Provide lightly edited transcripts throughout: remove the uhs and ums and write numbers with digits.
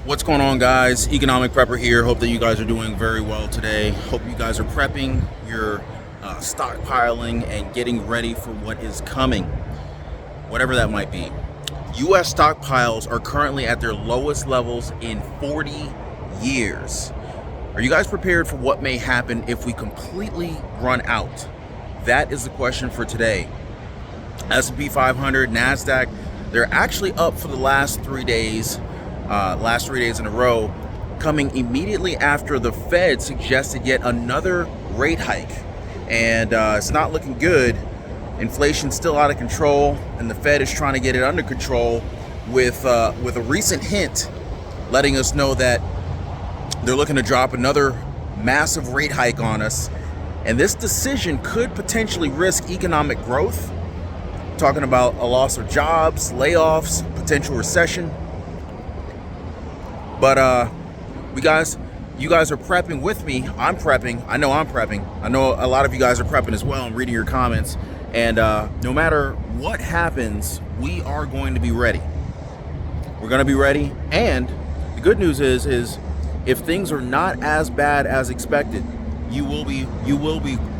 What's going on, guys? Economic Prepper here. Hope that you guys are doing very well today. Hope you guys are prepping, you're stockpiling and getting ready for what is coming, whatever that might be. U.S. stockpiles are currently at their lowest levels in 40 years. Are you guys prepared for what may happen if we completely run out? That is the question for today. S&P 500, NASDAQ, they're actually up for the last 3 days. Last 3 days in a row, coming immediately after the Fed suggested yet another rate hike. And it's not looking good. Inflation's still out of control, and the Fed is trying to get it under control with a recent hint letting us know that they're looking to drop another massive rate hike on us. And this decision could potentially risk economic growth. Talking about a loss of jobs, layoffs, potential recession. But you guys are prepping with me. I'm prepping. I know I'm prepping. I know a lot of you guys are prepping as well. I'm reading your comments. And no matter what happens, we are going to be ready. We're going to be ready. And the good news is if things are not as bad as expected, you will be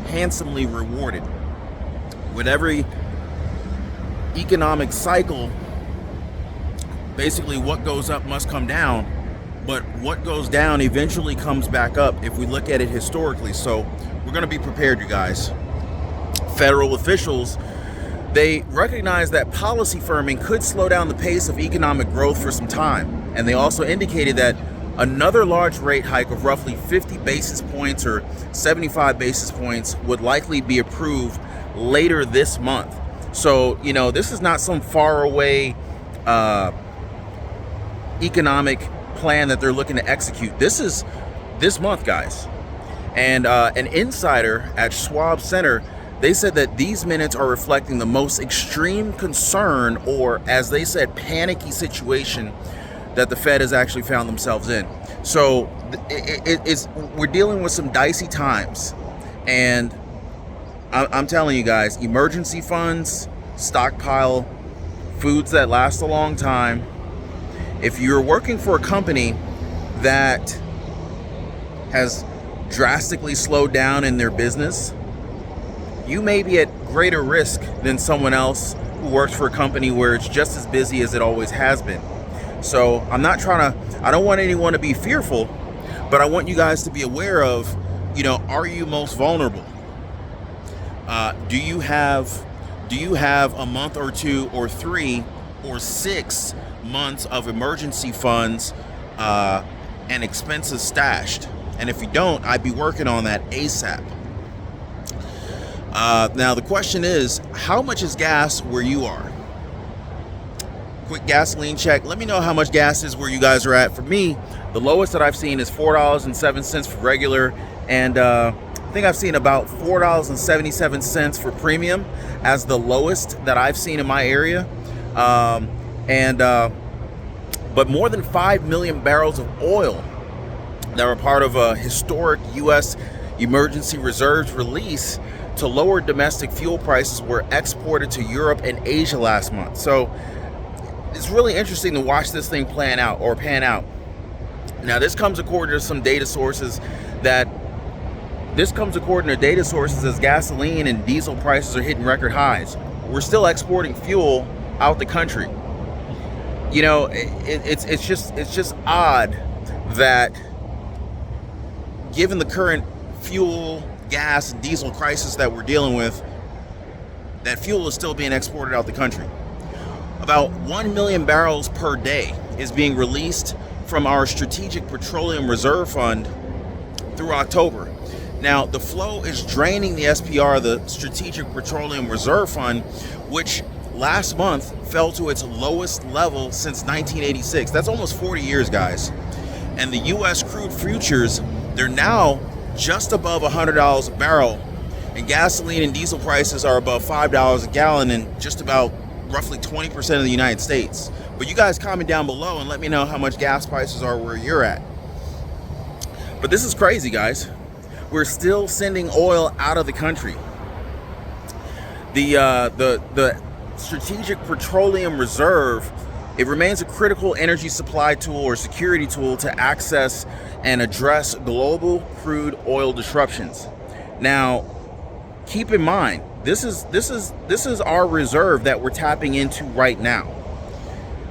handsomely rewarded. With every economic cycle, basically what goes up must come down. But what goes down eventually comes back up if we look at it historically. So we're going to be prepared, you guys. Federal officials, they recognize that policy firming could slow down the pace of economic growth for some time. And they also indicated that another large rate hike of roughly 50 basis points or 75 basis points would likely be approved later this month. So, you know, this is not some far away economic plan that they're looking to execute. This is this month, guys. And an insider at Schwab Center, they said that these minutes are reflecting the most extreme concern, or as they said, panicky situation that the Fed has actually found themselves in. So we're dealing with some dicey times. And I'm telling you guys, emergency funds, stockpile, foods that last a long time. If you're working for a company that has drastically slowed down in their business, you may be at greater risk than someone else who works for a company where it's just as busy as it always has been. So I don't want anyone to be fearful, but I want you guys to be aware of, you know, are you most vulnerable? Do you have a month or 2 or 3 or 6 months of emergency funds and expenses stashed? And if you don't, I'd be working on that ASAP. Now the question is, how much is gas where you are? Quick gasoline check. Let me know how much gas is where you guys are at. For me, the lowest that I've seen is $4.07 for regular, and I think I've seen about $4.77 for premium as the lowest that I've seen in my area. But more than 5 million barrels of oil that were part of a historic U.S. emergency reserves release to lower domestic fuel prices were exported to Europe and Asia last month. So it's really interesting to watch this thing pan out. Now, this comes according to some data sources as gasoline and diesel prices are hitting record highs. We're still exporting fuel out the country. You know, it's just odd that given the current fuel, gas, and diesel crisis that we're dealing with, that fuel is still being exported out the country. About 1 million barrels per day is being released from our Strategic Petroleum Reserve Fund through October. Now, the flow is draining the SPR, the Strategic Petroleum Reserve Fund, which last month fell to its lowest level since 1986. That's almost 40 years, guys. And the U.S. crude futures, they're now just above $100 a barrel. And gasoline and diesel prices are above $5 a gallon in just about roughly 20% of the United States. But you guys comment down below and let me know how much gas prices are where you're at. But this is crazy, guys. We're still sending oil out of the country. The Strategic Petroleum Reserve It remains a critical energy supply tool or security tool to access and address global crude oil disruptions. Now, keep in mind, this is our reserve that we're tapping into right now.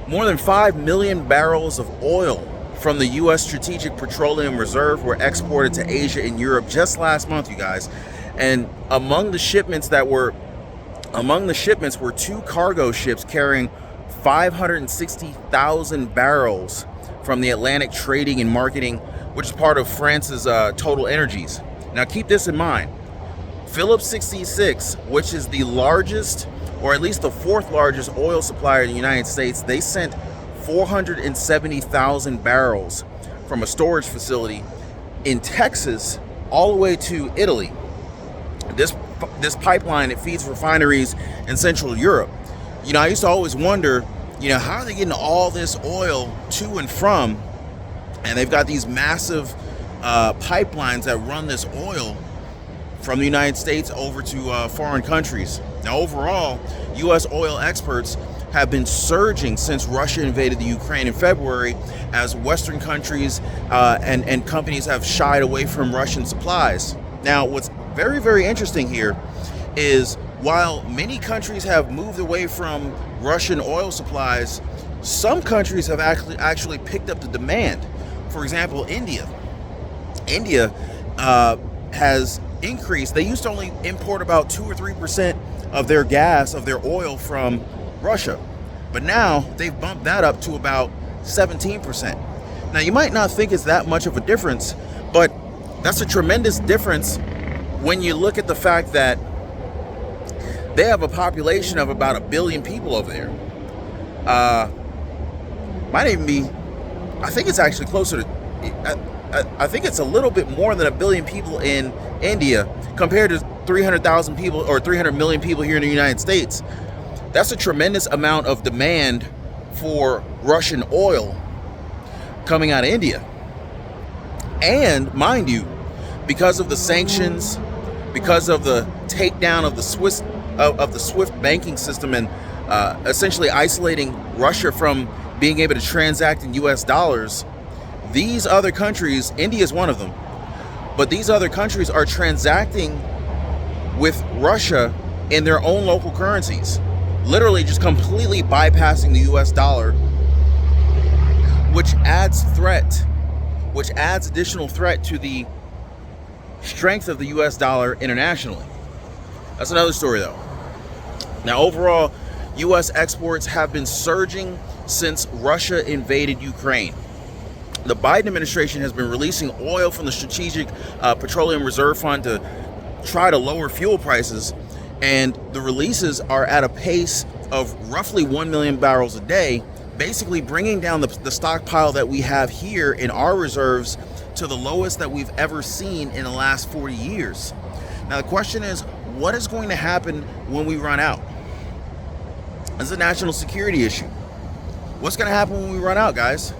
More than 5 million barrels of oil from the U.S. Strategic Petroleum Reserve were exported to Asia and Europe just last month, you guys. And among the shipments were 2 cargo ships carrying 560,000 barrels from the Atlantic Trading and Marketing, which is part of France's Total Energies. Now keep this in mind. Phillips 66, which is the largest, or at least the 4th largest oil supplier in the United States, they sent 470,000 barrels from a storage facility in Texas all the way to Italy. This pipeline, it feeds refineries in Central Europe. You know, I used to always wonder, you know, how are they getting all this oil to and from? And they've got these massive pipelines that run this oil from the United States over to foreign countries. Now, overall, U.S. oil exports have been surging since Russia invaded the Ukraine in February, as Western countries and companies have shied away from Russian supplies. Now, what's very, very interesting here is while many countries have moved away from Russian oil supplies, some countries have actually picked up the demand. For example, India. India has increased. They used to only import about 2 or 3% of their gas, of their oil from Russia. But now they've bumped that up to about 17%. Now, you might not think it's that much of a difference, but that's a tremendous difference when you look at the fact that they have a population of about 1 billion people over there. Might even be, I think it's actually closer to, I think it's a little bit more than 1 billion people in India compared to 300,000 people or 300 million people here in the United States. That's a tremendous amount of demand for Russian oil coming out of India. And mind you, because of the sanctions, because of the takedown of the SWIFT banking system and essentially isolating Russia from being able to transact in US dollars, these other countries, India is one of them, but these other countries are transacting with Russia in their own local currencies, literally just completely bypassing the US dollar, which adds additional threat to the strength of the US dollar internationally. That's another story though. Now, overall, US exports have been surging since Russia invaded Ukraine. The Biden administration has been releasing oil from the Strategic Petroleum Reserve Fund to try to lower fuel prices, and the releases are at a pace of roughly 1 million barrels a day, basically bringing down the stockpile that we have here in our reserves to the lowest that we've ever seen in the last 40 years. Now, the question is, what is going to happen when we run out? It's a national security issue. What's going to happen when we run out, guys?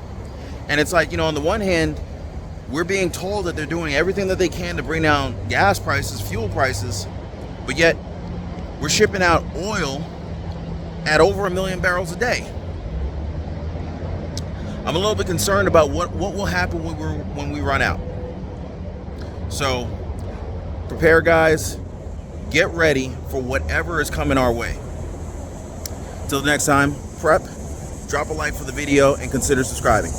And it's like, you know, on the one hand, we're being told that they're doing everything that they can to bring down gas prices, fuel prices, but yet we're shipping out oil at over 1 million barrels a day. I'm a little bit concerned about what will happen when we run out. So prepare, guys. Get ready for whatever is coming our way. Till the next time, prep, drop a like for the video, and consider subscribing.